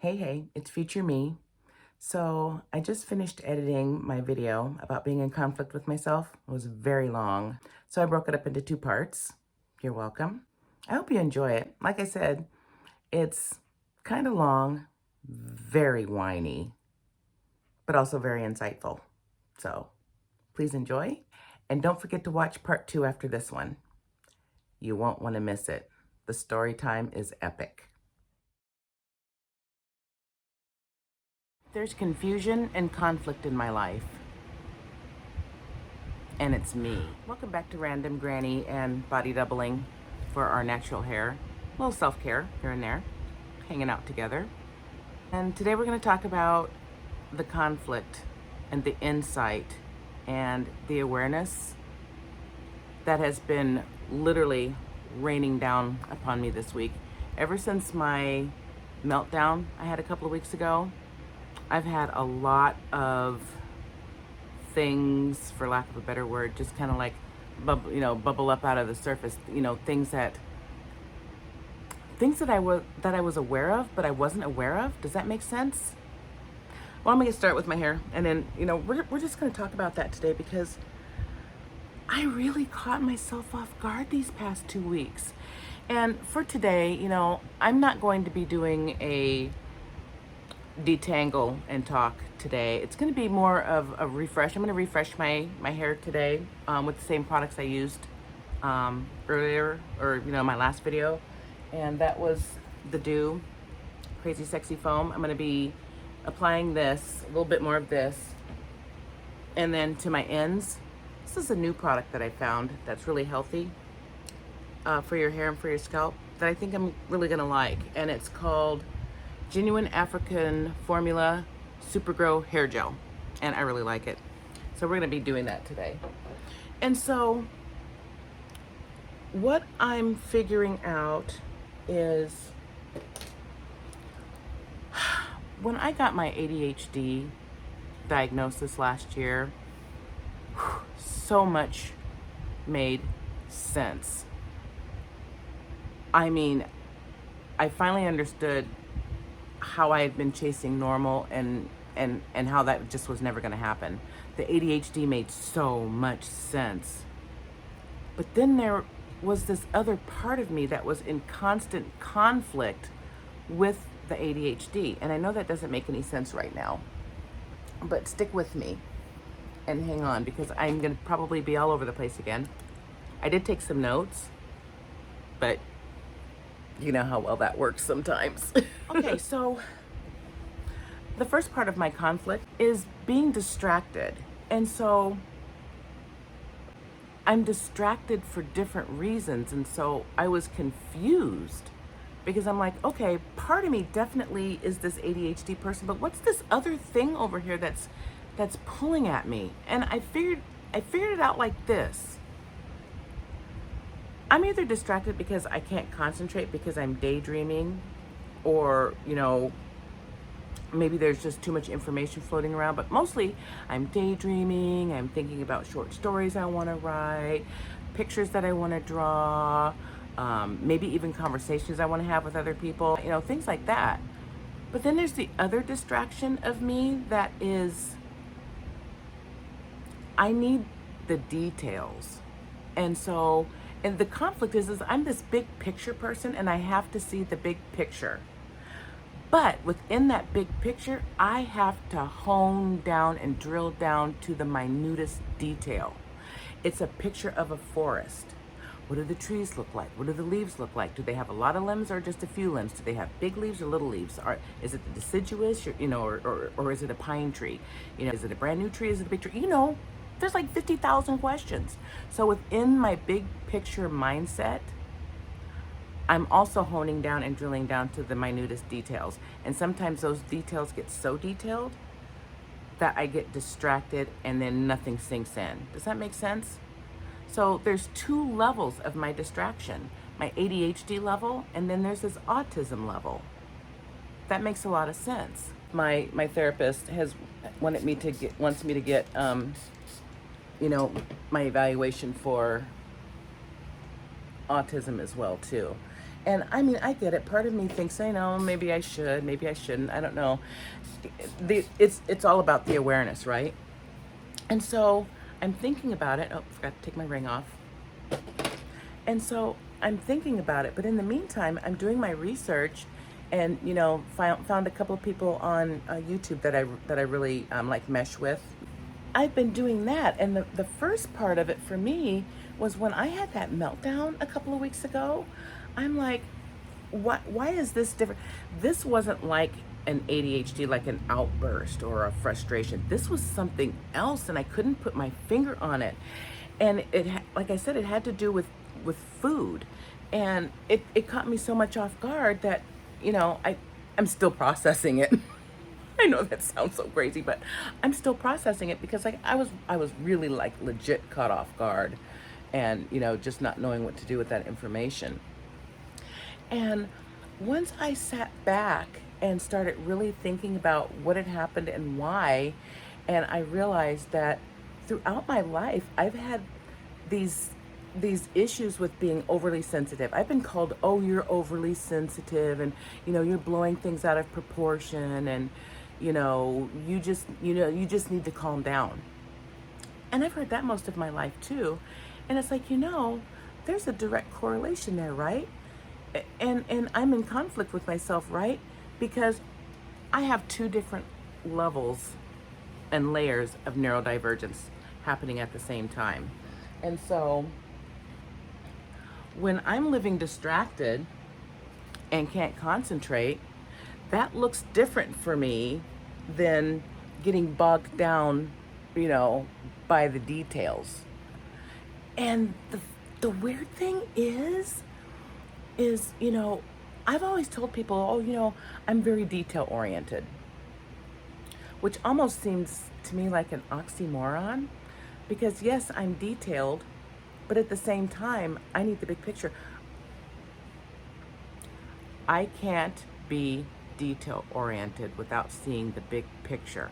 Hey, it's future me. So I just finished editing my video about being in conflict with myself. It was very long. So I broke it up into 2 parts. You're welcome. I hope you enjoy it. Like I said, it's kind of long, very whiny, but also very insightful. So please enjoy. And don't forget to watch part 2 after this one. You won't want to miss it. The story time is epic. There's confusion and conflict in my life. And it's me. Welcome back to Random Grannie and body doubling for our natural hair. A little self-care here and there, hanging out together. And today we're going to talk about the conflict and the insight and the awareness that has been literally raining down upon me this week. Ever since my meltdown I had a couple of weeks ago, I've had a lot of things, for lack of a better word, just kind of like bubble up out of the surface. Things that I was aware of, but I wasn't aware of. Does that make sense? Well, I'm gonna start with my hair, and then we're just gonna talk about that today because I really caught myself off guard these past 2 weeks. And for today, I'm not going to be doing a detangle and talk today. It's going to be more of a refresh. I'm going to refresh my hair today with the same products I used earlier, or my last video, and that was the Dew Crazy Sexy Foam. I'm going to be applying this, a little bit more of this, and then to my ends. This is a new product that I found that's really healthy for your hair and for your scalp that I think I'm really going to like, and it's called Genuine African Formula Super Grow Hair Gel, and I really like it. So we're going to be doing that today. And so what I'm figuring out is when I got my ADHD diagnosis last year, so much made sense. I mean, I finally understood how I had been chasing normal and how that just was never going to happen. The ADHD made so much sense. But then there was this other part of me that was in constant conflict with the ADHD. And I know that doesn't make any sense right now, but stick with me and hang on, because I'm going to probably be all over the place again. I did take some notes, but you know how well that works sometimes. Okay, so the first part of my conflict is being distracted. And so I'm distracted for different reasons. And so I was confused because I'm like, okay, part of me definitely is this ADHD person, but what's this other thing over here that's pulling at me? And I figured it out like this. I'm either distracted because I can't concentrate because I'm daydreaming, or, maybe there's just too much information floating around, but mostly I'm daydreaming. I'm thinking about short stories I want to write, pictures that I want to draw, maybe even conversations I want to have with other people, things like that. But then there's the other distraction of me that is, I need the details. And the conflict is I'm this big picture person, and I have to see the big picture. But within that big picture, I have to hone down and drill down to the minutest detail. It's a picture of a forest. What do the trees look like? What do the leaves look like? Do they have a lot of limbs or just a few limbs? Do they have big leaves or little leaves? Is it the deciduous, or is it a pine tree? Is it a brand new tree? Is it a big tree? There's like 50,000 questions. So within my big picture mindset, I'm also honing down and drilling down to the minutest details. And sometimes those details get so detailed that I get distracted and then nothing sinks in. Does that make sense? So there's 2 levels of my distraction: my ADHD level, and then there's this autism level. That makes a lot of sense. My therapist wants me to get my evaluation for autism as well too. And I mean, I get it. Part of me thinks, I know, maybe I should, maybe I shouldn't. I don't know. It's all about the awareness, right? And so I'm thinking about it. Oh, forgot to take my ring off. And so I'm thinking about it. But in the meantime, I'm doing my research, and found a couple of people on YouTube that I really like mesh with. I've been doing that, and the first part of it for me was when I had that meltdown a couple of weeks ago. I'm like, why is this different? This wasn't like an ADHD, like an outburst or a frustration. This was something else, and I couldn't put my finger on it. And like I said, it had to do with food, and it caught me so much off guard that I'm still processing it. I know that sounds so crazy, but I'm still processing it because like I was really like legit caught off guard, and just not knowing what to do with that information. And once I sat back and started really thinking about what had happened and why, and I realized that throughout my life I've had these issues with being overly sensitive. I've been called, "Oh, you're overly sensitive, and you're blowing things out of proportion, and you just need to calm down." And I've heard that most of my life too. And it's like, there's a direct correlation there, right? And I'm in conflict with myself, right? Because I have two different levels and layers of neurodivergence happening at the same time. And so when I'm living distracted and can't concentrate, that looks different for me than getting bogged down, by the details. And the weird thing is, I've always told people, "Oh, I'm very detail oriented," which almost seems to me like an oxymoron, because yes, I'm detailed, but at the same time, I need the big picture. I can't be detail oriented without seeing the big picture.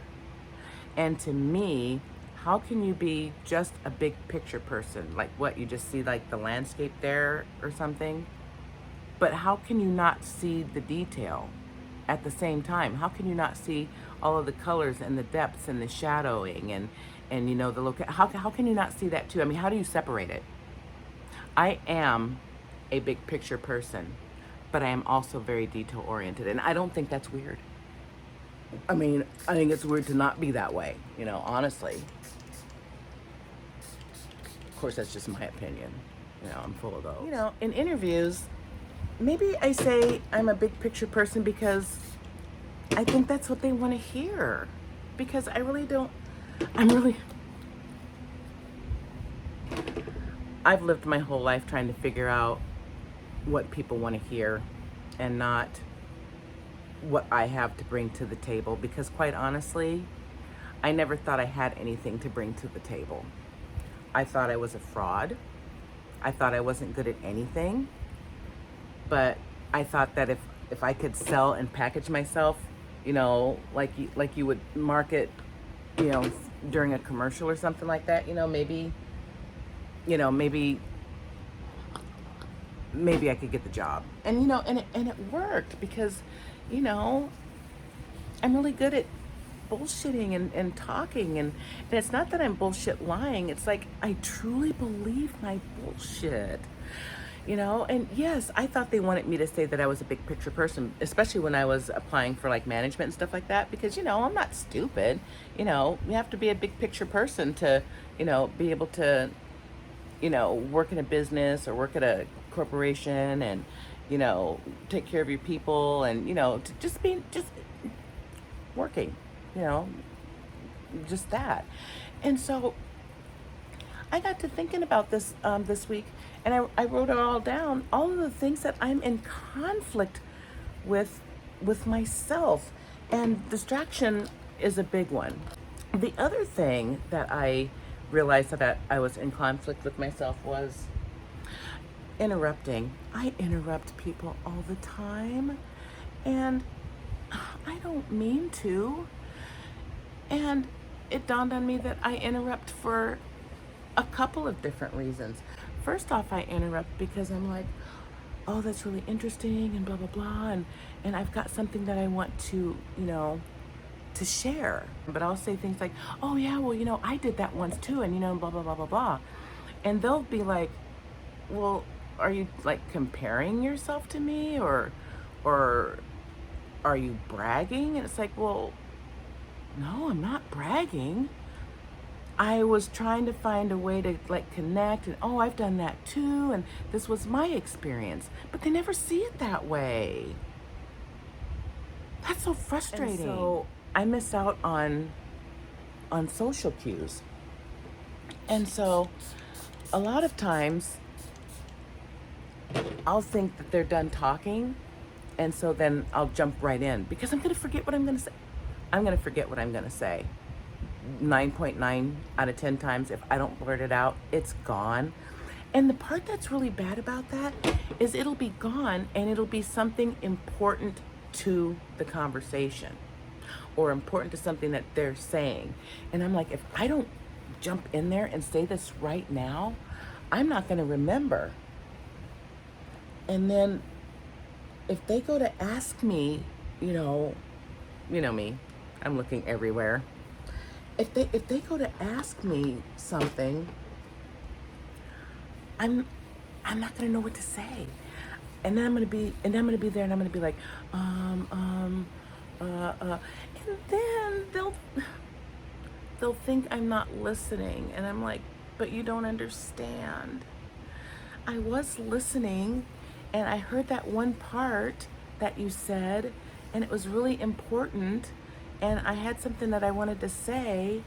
And to me, how can you be just a big picture person? Like what, you just see like the landscape there or something? But how can you not see the detail at the same time? How can you not see all of the colors and the depths and the shadowing and the how can you not see that too? I mean, how do you separate it? I am a big picture person, but I am also very detail oriented, and I don't think that's weird. I mean, I think it's weird to not be that way, honestly. Of course, that's just my opinion. I'm full of those. In interviews, maybe I say I'm a big picture person because I think that's what they want to hear. Because I really don't, I've lived my whole life trying to figure out what people want to hear and not what I have to bring to the table. Because quite honestly, I never thought I had anything to bring to the table. I thought I was a fraud. I thought I wasn't good at anything. But I thought that if I could sell and package myself, like you would market, during a commercial or something like that, maybe I could get the job. And and it worked because, I'm really good at bullshitting and talking, and it's not that I'm bullshit lying. It's like I truly believe my bullshit. And yes, I thought they wanted me to say that I was a big picture person, especially when I was applying for like management and stuff like that, because, I'm not stupid. You have to be a big picture person to, be able to, work in a business or work at a corporation and, take care of your people and, to just working, just that. And so I got to thinking about this this week, and I wrote it all down, all of the things that I'm in conflict with myself, and distraction is a big one. The other thing that I realized that I was in conflict with myself was interrupting. I interrupt people all the time, and I don't mean to. And it dawned on me that I interrupt for a couple of different reasons. First off, I interrupt because I'm like, oh, that's really interesting and blah, blah, blah. And I've got something that I want to, to share. But I'll say things like, oh yeah, well, I did that once too. And, blah, blah, blah, blah, blah. And they'll be like, well, are you like comparing yourself to me or are you bragging? And it's like, well, no, I'm not bragging. I was trying to find a way to like connect and, oh, I've done that too. And this was my experience, but they never see it that way. That's so frustrating. And so I miss out on social cues. And so a lot of times I'll think that they're done talking. And so then I'll jump right in because I'm going to forget what I'm going to say. I'm going to forget what I'm going to say. 9.9 out of 10 times, if I don't blurt it out, it's gone. And the part that's really bad about that is it'll be gone and it'll be something important to the conversation or important to something that they're saying. And I'm like, if I don't jump in there and say this right now, I'm not going to remember. And then if they go to ask me, you know me, I'm looking everywhere. If they go to ask me something, I'm not gonna know what to say, and then I'm gonna be there, and I'm gonna be like, and then they'll think I'm not listening, and I'm like, but you don't understand. I was listening, and I heard that one part that you said, and it was really important. And I had something that I wanted to say,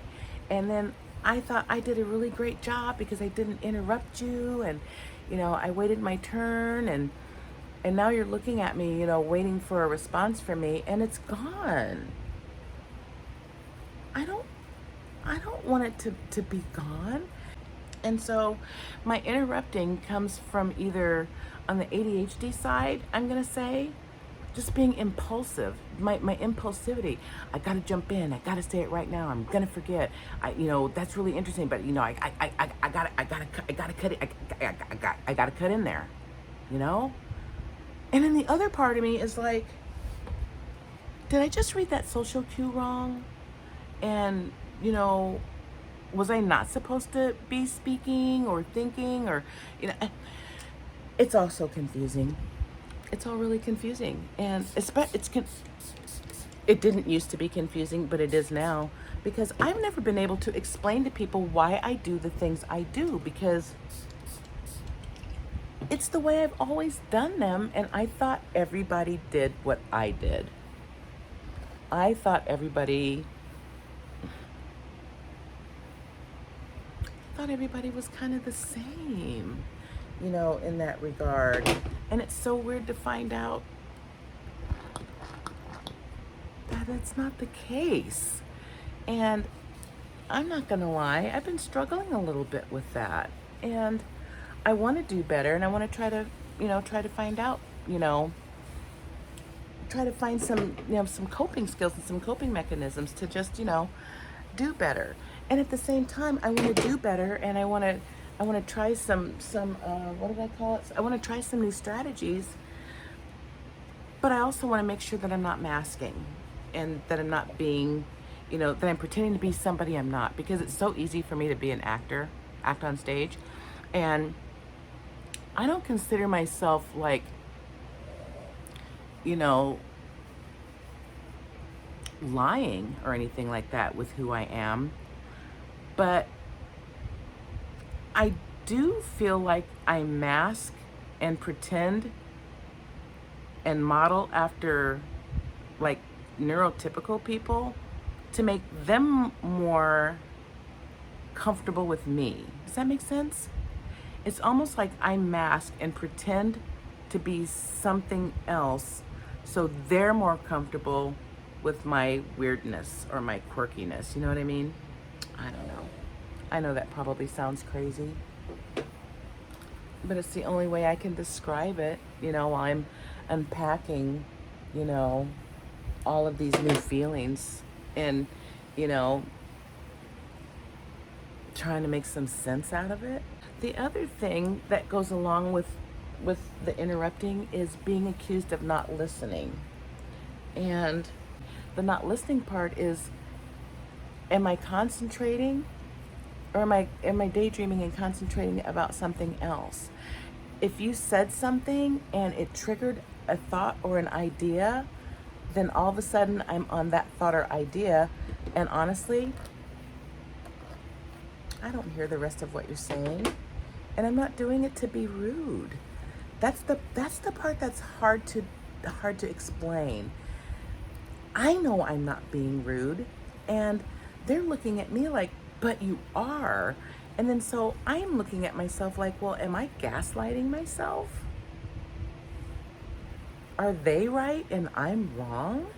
and then I thought I did a really great job because I didn't interrupt you, and I waited my turn, and now you're looking at me, waiting for a response from me, and it's gone. I don't want it to be gone. And so my interrupting comes from either on the ADHD side, I'm gonna say, just being impulsive, my impulsivity. I gotta jump in. I gotta say it right now. I'm gonna forget. That's really interesting, but I gotta cut it. I gotta cut in there, And then the other part of me is like, did I just read that social cue wrong? And was I not supposed to be speaking or thinking or It's all so confusing. It's all really confusing, and it didn't used to be confusing, but it is now, because I've never been able to explain to people why I do the things I do, because it's the way I've always done them, and I thought everybody did what I did. I thought everybody was kind of the same, in that regard. And it's so weird to find out that that's not the case. And I'm not gonna lie, I've been struggling a little bit with that. And I want to do better, and I want to try to find out, try to find some, some coping skills and some coping mechanisms to just, do better. And at the same time, I want to do better, and I want to try some what did I call it? I want to try some new strategies, but I also want to make sure that I'm not masking, and that I'm not being, that I'm pretending to be somebody I'm not, because it's so easy for me to be an actor, act on stage, and I don't consider myself like, lying or anything like that with who I am, but I do feel like I mask and pretend and model after like neurotypical people to make them more comfortable with me. Does that make sense? It's almost like I mask and pretend to be something else so they're more comfortable with my weirdness or my quirkiness. You know what I mean? I don't know. I know that probably sounds crazy, but it's the only way I can describe it, while I'm unpacking, all of these new feelings and, trying to make some sense out of it. The other thing that goes along with with the interrupting is being accused of not listening. And the not listening part is, am I concentrating, or am I daydreaming and concentrating about something else? If you said something and it triggered a thought or an idea, then all of a sudden I'm on that thought or idea, and honestly, I don't hear the rest of what you're saying, and I'm not doing it to be rude. That's the part that's hard to explain. I know I'm not being rude, and they're looking at me like, but you are. And then so I'm looking at myself like, well, am I gaslighting myself? Are they right and I'm wrong?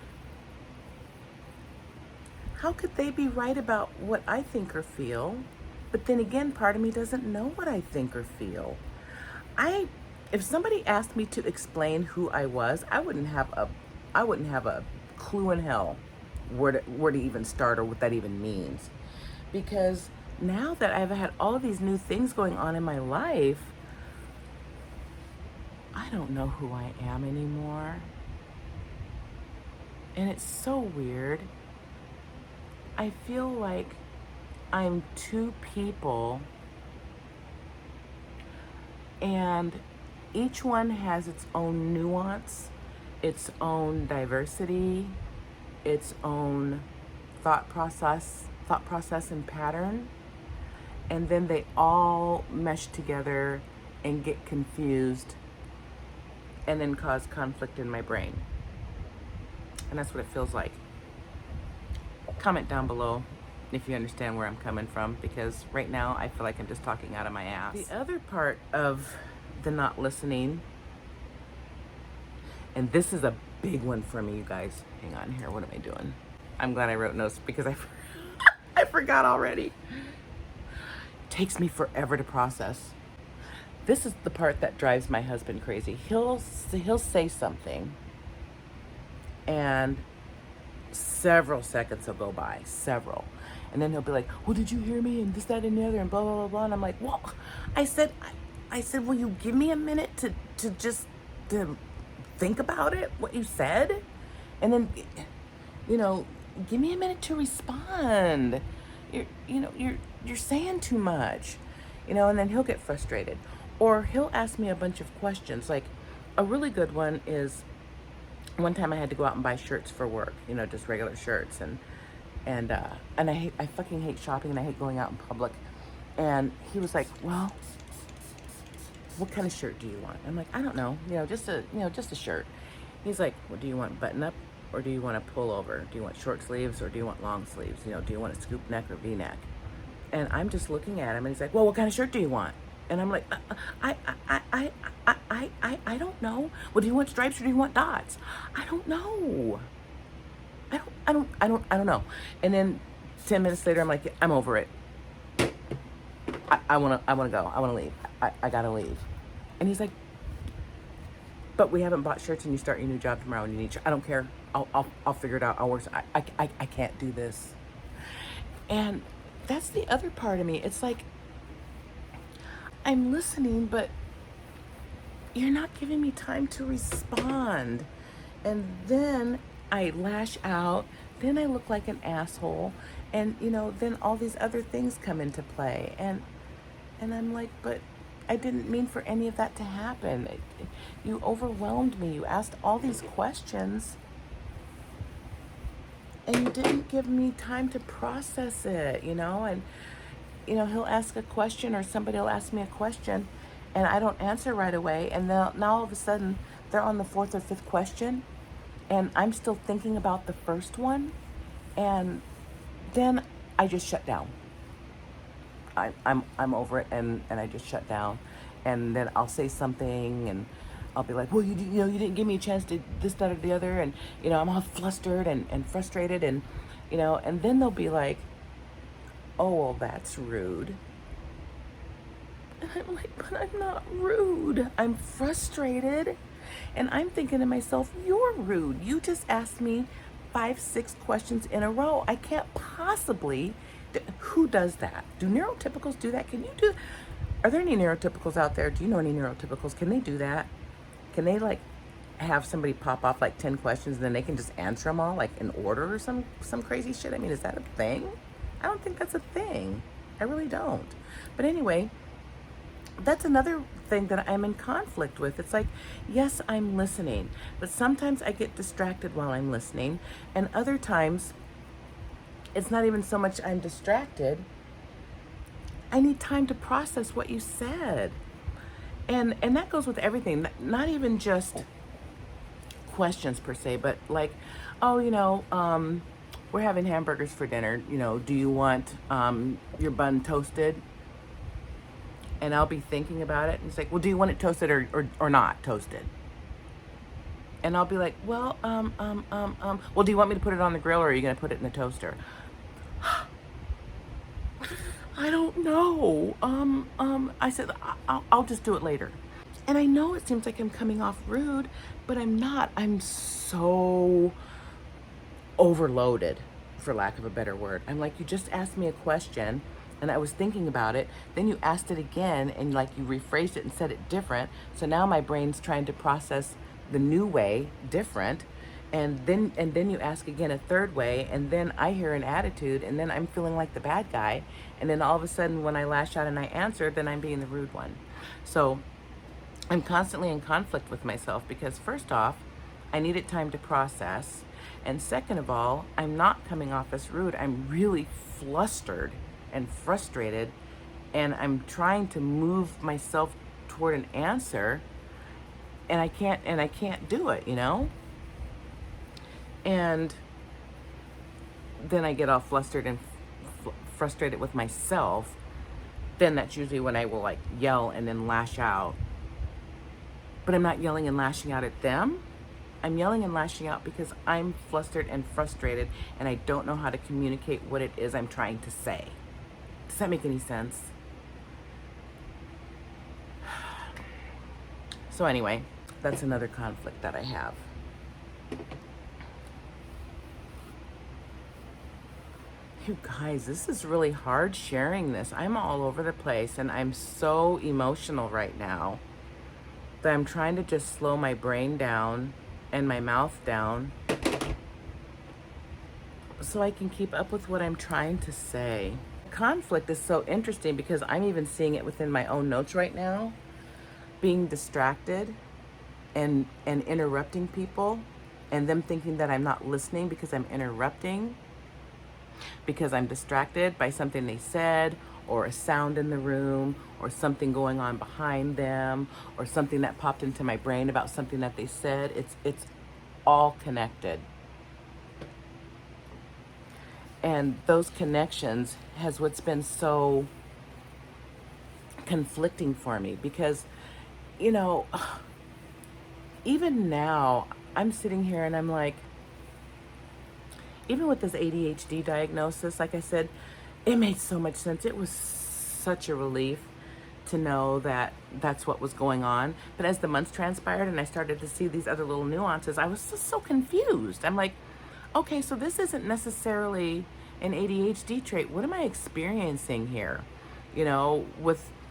How could they be right about what I think or feel? But then again, part of me doesn't know what I think or feel. If somebody asked me to explain who I was, I wouldn't have a clue in hell where to even start or what that even means. Because now that I've had all of these new things going on in my life, I don't know who I am anymore. And it's so weird. I feel like I'm two people, and each one has its own nuance, its own diversity, its own thought process and pattern. And then they all mesh together and get confused and then cause conflict in my brain. And that's what it feels like. Comment down below if you understand where I'm coming from, because right now I feel like I'm just talking out of my ass. The other part of the not listening, and this is a big one for me, you guys. Hang on here, what am I doing? I'm glad I wrote notes because I forgot already. Takes me forever to process. This is the part that drives my husband crazy. He'll say something, and several seconds will go by, and then he'll be like, well, did you hear me, and this, that, and the other, and blah, blah, blah, blah. And I'm like, well, I said, will you give me a minute to just to think about it, what you said? And then, give me a minute to respond. You're saying too much, and then he'll get frustrated. Or he'll ask me a bunch of questions. Like, a really good one is, one time I had to go out and buy shirts for work, just regular shirts, and I fucking hate shopping, and I hate going out in public. And he was like, well, what kind of shirt do you want? I'm like, I don't know, just a shirt. He's like, well, do you want button up, or do you want a pullover? Do you want short sleeves, or do you want long sleeves? Do you want a scoop neck or V-neck? And I'm just looking at him, and he's like, well, what kind of shirt do you want? And I'm like, I don't know. Well, do you want stripes or do you want dots? I don't know. I don't know. And then 10 minutes later, I'm like, I'm over it. I wanna go. I wanna leave. I gotta leave. And he's like, but we haven't bought shirts, and you start your new job tomorrow, and you need. I don't care. I'll figure it out. I'll work. I can't do this. And that's the other part of me. It's like, I'm listening, but you're not giving me time to respond. And then I lash out, then I look like an asshole, and then all these other things come into play, and I'm like, but I didn't mean for any of that to happen. You overwhelmed me. You asked all these questions, and you didn't give me time to process it, and he'll ask a question, or somebody will ask me a question, and I don't answer right away, and now all of a sudden they're on the fourth or fifth question, and I'm still thinking about the first one, and then I just shut down. I'm over it, and I just shut down, and then I'll say something, and I'll be like, well, you didn't give me a chance to this, that, or the other, and I'm all flustered and frustrated, and and then they'll be like, oh, well, that's rude. And I'm like, but I'm not rude. I'm frustrated. And I'm thinking to myself, you're rude. You just asked me 5-6 questions in a row. I can't possibly. Who does that? Do neurotypicals do that? Can you do? Are there any neurotypicals out there? Do you know any neurotypicals? Can they do that? Can they like have somebody pop off like 10 questions and then they can just answer them all like in order or some crazy shit? I mean, is that a thing? I don't think that's a thing. I really don't. But anyway, that's another thing that I'm in conflict with. It's like, yes, I'm listening, but sometimes I get distracted while I'm listening, and other times it's not even so much I'm distracted. I need time to process what you said. And that goes with everything, not even just questions per se, but like, oh, we're having hamburgers for dinner. Do you want your bun toasted? And I'll be thinking about it. And it's like, well, do you want it toasted or not toasted? And I'll be like, well, well, do you want me to put it on the grill or are you going to put it in the toaster? I don't know. I said, I'll just do it later. And I know it seems like I'm coming off rude, but I'm not. I'm so overloaded, for lack of a better word. I'm like, you just asked me a question and I was thinking about it. Then you asked it again and like you rephrased it and said it different. So now my brain's trying to process the new way different. And then you ask again a third way, and then I hear an attitude, and then I'm feeling like the bad guy. And then all of a sudden when I lash out and I answer, then I'm being the rude one. So I'm constantly in conflict with myself because first off, I needed time to process. And second of all, I'm not coming off as rude. I'm really flustered and frustrated, and I'm trying to move myself toward an answer, and I can't do it, And then I get all flustered and frustrated with myself. Then that's usually when I will like yell and then lash out. But I'm not yelling and lashing out at them. I'm yelling and lashing out because I'm flustered and frustrated and I don't know how to communicate what it is I'm trying to say. Does that make any sense? So anyway, that's another conflict that I have. You guys, this is really hard sharing this. I'm all over the place and I'm so emotional right now that I'm trying to just slow my brain down and my mouth down so I can keep up with what I'm trying to say. Conflict is so interesting because I'm even seeing it within my own notes right now. Being distracted and interrupting people and them thinking that I'm not listening because I'm interrupting, because I'm distracted by something they said or a sound in the room or something going on behind them or something that popped into my brain about something that they said. It's all connected. And those connections has what's been so conflicting for me because, even now I'm sitting here and I'm like, even with this ADHD diagnosis, like I said, it made so much sense. It was such a relief to know that that's what was going on. But as the months transpired and I started to see these other little nuances, I was just so confused. I'm like, okay, so this isn't necessarily an ADHD trait. What am I experiencing here?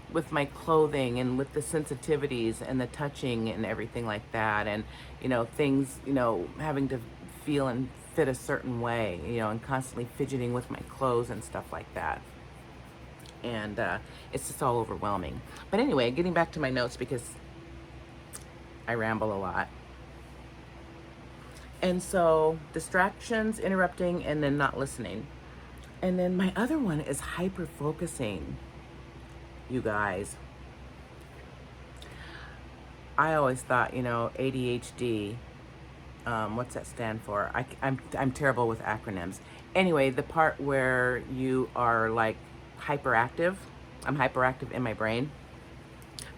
With my clothing and with the sensitivities and the touching and everything like that. And, things, having to feel and fit a certain way, and constantly fidgeting with my clothes and stuff like that. And it's just all overwhelming. But anyway, getting back to my notes because I ramble a lot. And so distractions, interrupting, and then not listening. And then my other one is hyper focusing. You guys, I always thought, ADHD, what's that stand for? I'm terrible with acronyms. Anyway, the part where you are like hyperactive. I'm hyperactive in my brain.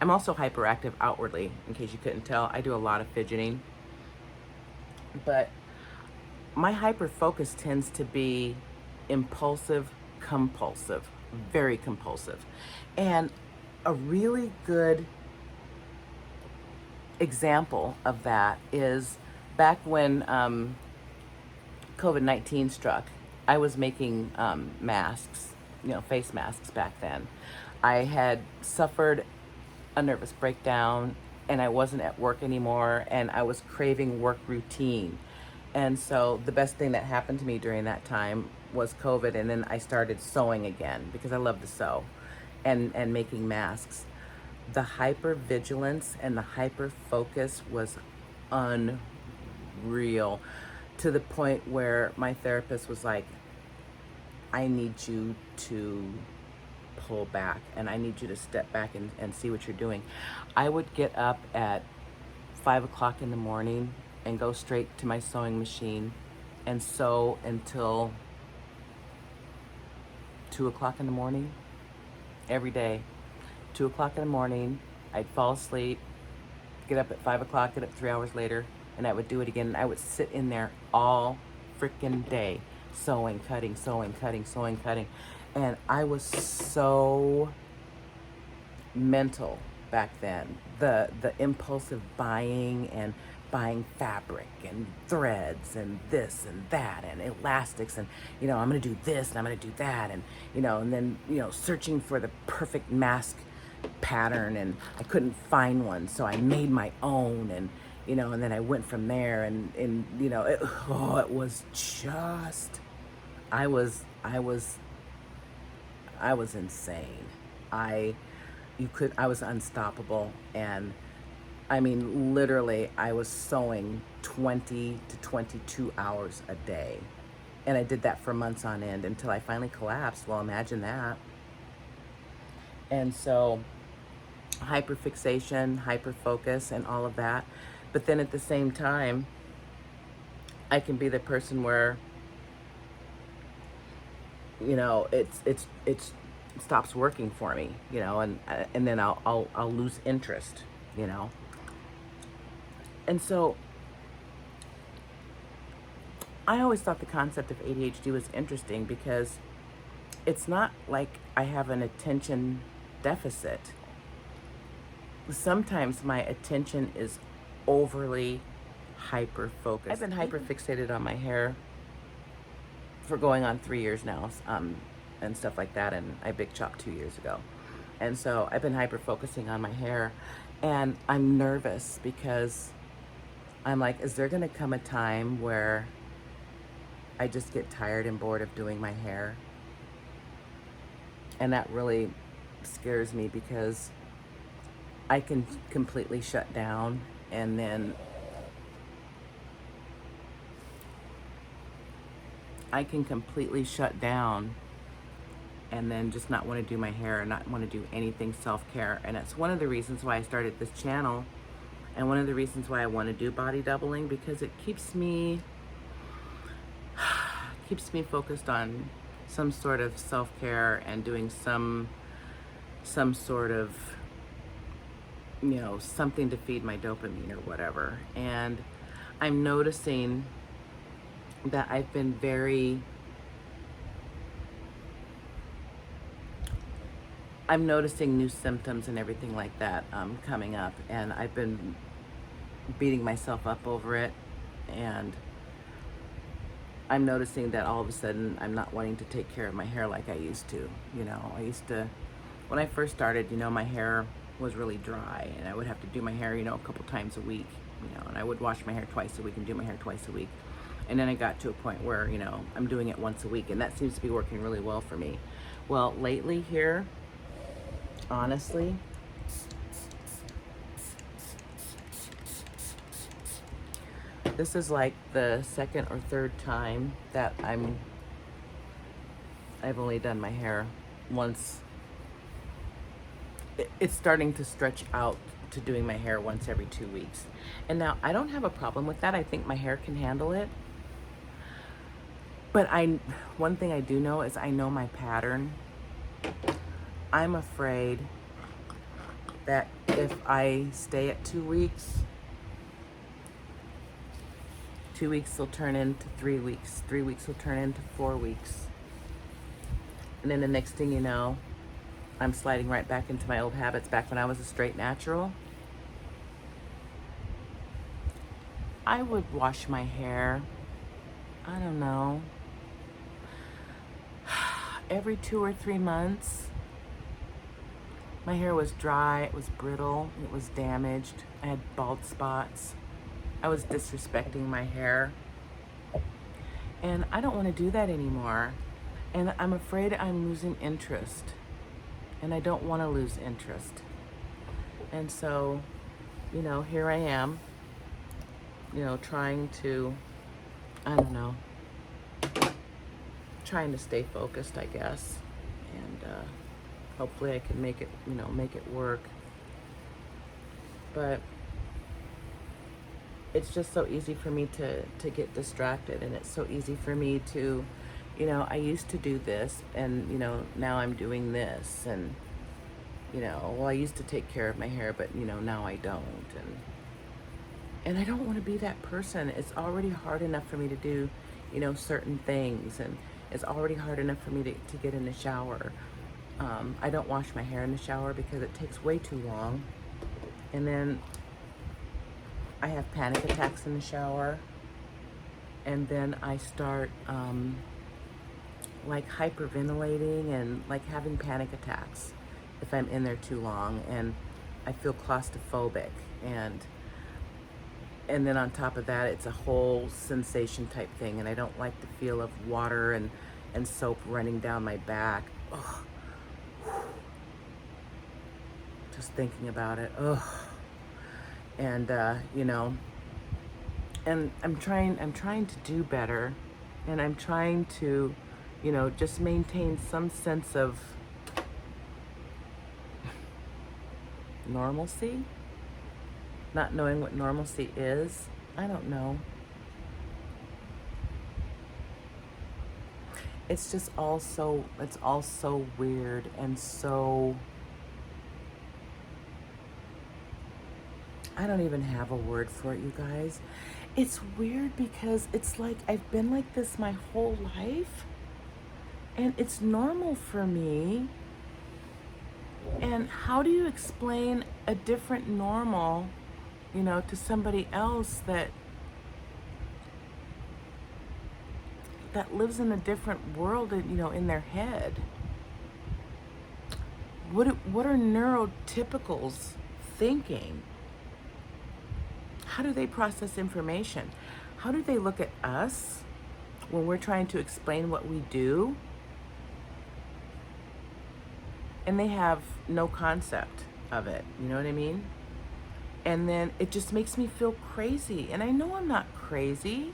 I'm also hyperactive outwardly, in case you couldn't tell. I do a lot of fidgeting. But my hyper focus tends to be impulsive, compulsive, very compulsive. And a really good example of that is back when COVID-19 struck. I was making masks, face masks back then. I had suffered a nervous breakdown and I wasn't at work anymore and I was craving work routine. And so the best thing that happened to me during that time was COVID, and then I started sewing again because I love to sew and making masks. The hypervigilance and the hyper focus was unreal, to the point where my therapist was like, I need you to pull back and I need you to step back and see what you're doing. I would get up at 5 o'clock in the morning and go straight to my sewing machine and sew until 2 o'clock in the morning every day. 2 o'clock in the morning, I'd fall asleep, get up at 5 o'clock, get up 3 hours later, and I would do it again. And I would sit in there all freaking day, sewing, cutting, sewing, cutting, sewing, cutting. And I was so mental back then. The impulsive buying and buying fabric and threads and this and that and elastics and, I'm going to do this and I'm going to do that and, and then, searching for the perfect mask pattern, and I couldn't find one, so I made my own, and, and then I went from there, and it was just, I was insane. I was unstoppable. And I mean, literally, I was sewing 20 to 22 hours a day. And I did that for months on end until I finally collapsed. Well, imagine that. And so, hyperfixation, hyperfocus, and all of that. But then at the same time, I can be the person where, it stops working for me, and then I'll lose interest, And so I always thought the concept of ADHD was interesting because it's not like I have an attention deficit. Sometimes my attention is overly hyper focused. I've been hyper fixated on my hair for going on 3 years now, and stuff like that. And I big chopped 2 years ago. And so I've been hyper focusing on my hair, and I'm nervous because I'm like, is there going to come a time where I just get tired and bored of doing my hair? And that really scares me because I can completely shut down, and then I can completely shut down and then just not want to do my hair and not want to do anything self-care. And it's one of the reasons why I started this channel, and one of the reasons why I want to do body doubling, because it keeps me focused on some sort of self-care and doing some sort of, something to feed my dopamine or whatever. And I'm noticing that I'm noticing new symptoms and everything like that coming up, and I've been beating myself up over it, and I'm noticing that all of a sudden I'm not wanting to take care of my hair like I used to. I used to, when I first started, my hair was really dry, and I would have to do my hair, a couple times a week, and I would wash my hair twice a week and do my hair twice a week. And then I got to a point where, I'm doing it once a week, and that seems to be working really well for me. Well, lately here, honestly, this is like the second or third time that I've only done my hair once. It's starting to stretch out to doing my hair once every 2 weeks. And now I don't have a problem with that. I think my hair can handle it. But one thing I do know is I know my pattern. I'm afraid that if I stay at 2 weeks, 2 weeks will turn into 3 weeks. 3 weeks will turn into 4 weeks. And then the next thing you know, I'm sliding right back into my old habits, back when I was a straight natural. I would wash my hair, I don't know, every 2 or 3 months. My hair was dry, it was brittle, it was damaged. I had bald spots. I was disrespecting my hair. And I don't want to do that anymore. And I'm afraid I'm losing interest. And I don't want to lose interest. And so, here I am, trying to, I don't know, trying to stay focused, I guess. And hopefully I can make it work. But it's just so easy for me to get distracted, and it's so easy for me to, I used to do this, and, now I'm doing this, and, well, I used to take care of my hair, but, now I don't, and I don't want to be that person. It's already hard enough for me to do, certain things, and it's already hard enough for me to get in the shower. I don't wash my hair in the shower because it takes way too long, and then I have panic attacks in the shower, and then I start like hyperventilating and like having panic attacks if I'm in there too long, and I feel claustrophobic, and then on top of that, it's a whole sensation type thing, and I don't like the feel of water and soap running down my back. Ugh. Just thinking about it. Ugh. And and I'm trying to do better, and I'm trying to, just maintain some sense of normalcy. Not knowing what normalcy is. I don't know. It's just all so weird and so, I don't even have a word for it, you guys. It's weird because it's like I've been like this my whole life, and it's normal for me. And how do you explain a different normal, to somebody else that lives in a different world, in their head? What are neurotypicals thinking? How do they process information? How do they look at us when we're trying to explain what we do? And they have no concept of it, you know what I mean? And then it just makes me feel crazy. And I know I'm not crazy.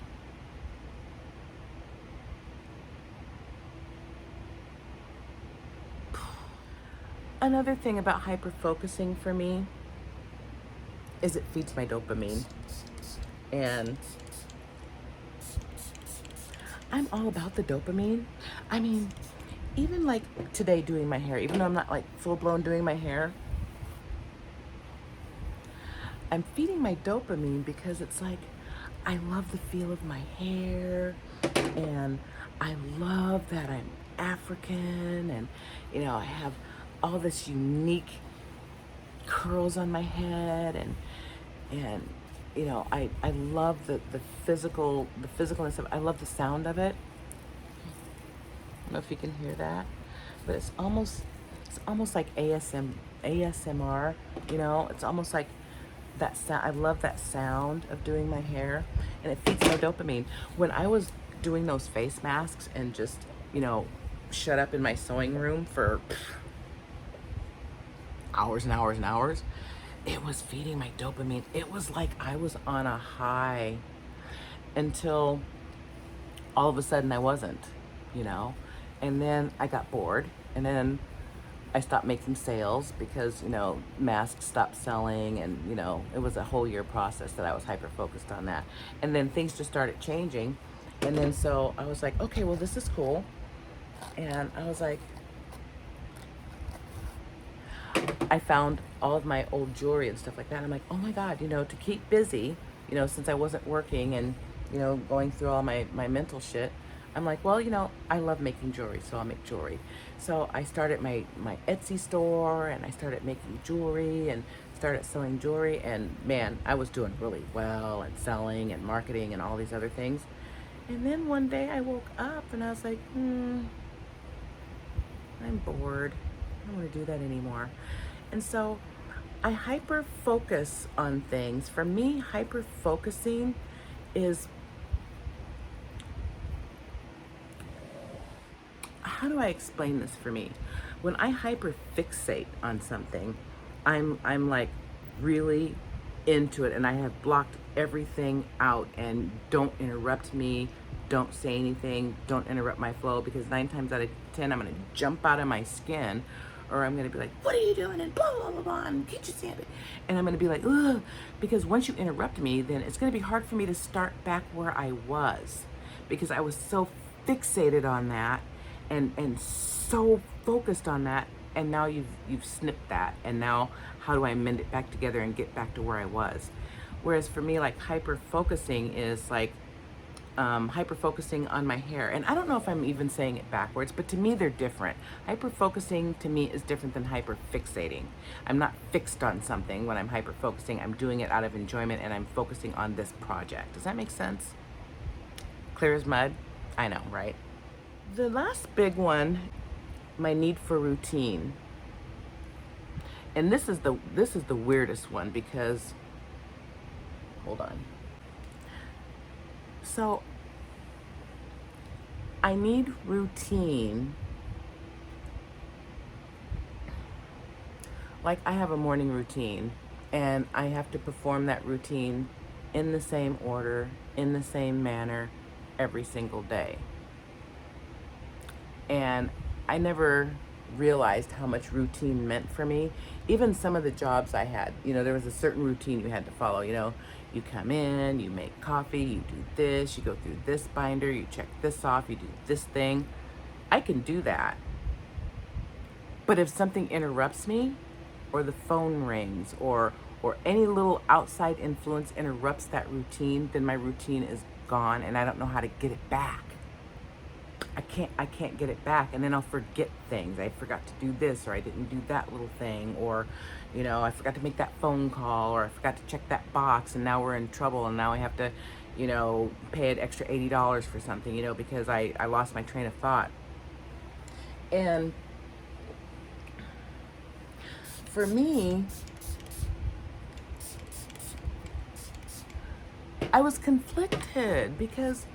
Another thing about hyper-focusing for me is it feeds my dopamine. And I'm all about the dopamine. I mean, even like today doing my hair, even though I'm not like full-blown doing my hair, I'm feeding my dopamine because it's like, I love the feel of my hair, and I love that I'm African, and, I have all this unique curls on my head, and I love the physicalness of it. I love the sound of it. I don't know if you can hear that, but it's almost like ASMR, it's almost like that sound. I love that sound of doing my hair, and it feeds my dopamine. When I was doing those face masks and just, shut up in my sewing room for hours and hours and hours, it was feeding my dopamine. It was like I was on a high until all of a sudden I wasn't, and then I got bored, and then I stopped making sales because, masks stopped selling, and, it was a whole year process that I was hyper-focused on that. And then things just started changing. And then so I was like, okay, well, this is cool. And I was like, I found all of my old jewelry and stuff like that. I'm like, oh my God, to keep busy, since I wasn't working and, going through all my mental shit, I'm like, well, I love making jewelry, so I'll make jewelry. So I started my Etsy store, and I started making jewelry and started selling jewelry, and man, I was doing really well and selling and marketing and all these other things. And then one day I woke up and I was like, I'm bored. I don't want to do that anymore. And so I hyper focus on things. For me, hyper focusing is, how do I explain this for me? When I hyper fixate on something, I'm like really into it, and I have blocked everything out, and don't interrupt me, don't say anything, don't interrupt my flow, because 9 times out of 10 I'm gonna jump out of my skin, or I'm gonna be like, what are you doing, and blah blah blah blah, and get your sandwich, and I'm gonna be like, ugh, because once you interrupt me, then it's gonna be hard for me to start back where I was, because I was so fixated on that, and so focused on that, and now you've snipped that, and now how do I mend it back together and get back to where I was? Whereas for me, like, hyper focusing is like hyper focusing on my hair, and I don't know if I'm even saying it backwards, but to me they're different. Hyper focusing to me is different than hyper fixating. I'm not fixed on something when I'm hyper focusing. I'm doing it out of enjoyment, and I'm focusing on this project. Does that make sense? Clear as mud? I know, right? The last big one, my need for routine. And this is the weirdest one, because, hold on. So I need routine. Like, I have a morning routine, and I have to perform that routine in the same order, in the same manner, every single day. And I never realized how much routine meant for me. Even some of the jobs I had, there was a certain routine you had to follow. You come in, you make coffee, you do this, you go through this binder, you check this off, you do this thing. I can do that. But if something interrupts me, or the phone rings, or any little outside influence interrupts that routine, then my routine is gone, and I don't know how to get it back. I can't get it back, and then I'll forget things. I forgot to do this, or I didn't do that little thing, or I forgot to make that phone call, or I forgot to check that box, and now we're in trouble, and now I have to pay an extra $80 for something, because I lost my train of thought. And for me, I was conflicted, because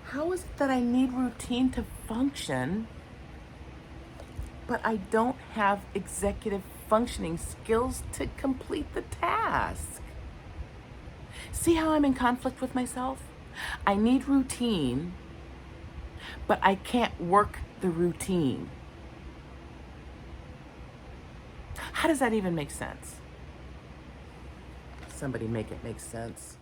how is it that I need routine to function, but I don't have executive functioning skills to complete the task? See how I'm in conflict with myself? I need routine, but I can't work the routine. How does that even make sense? Somebody make it make sense.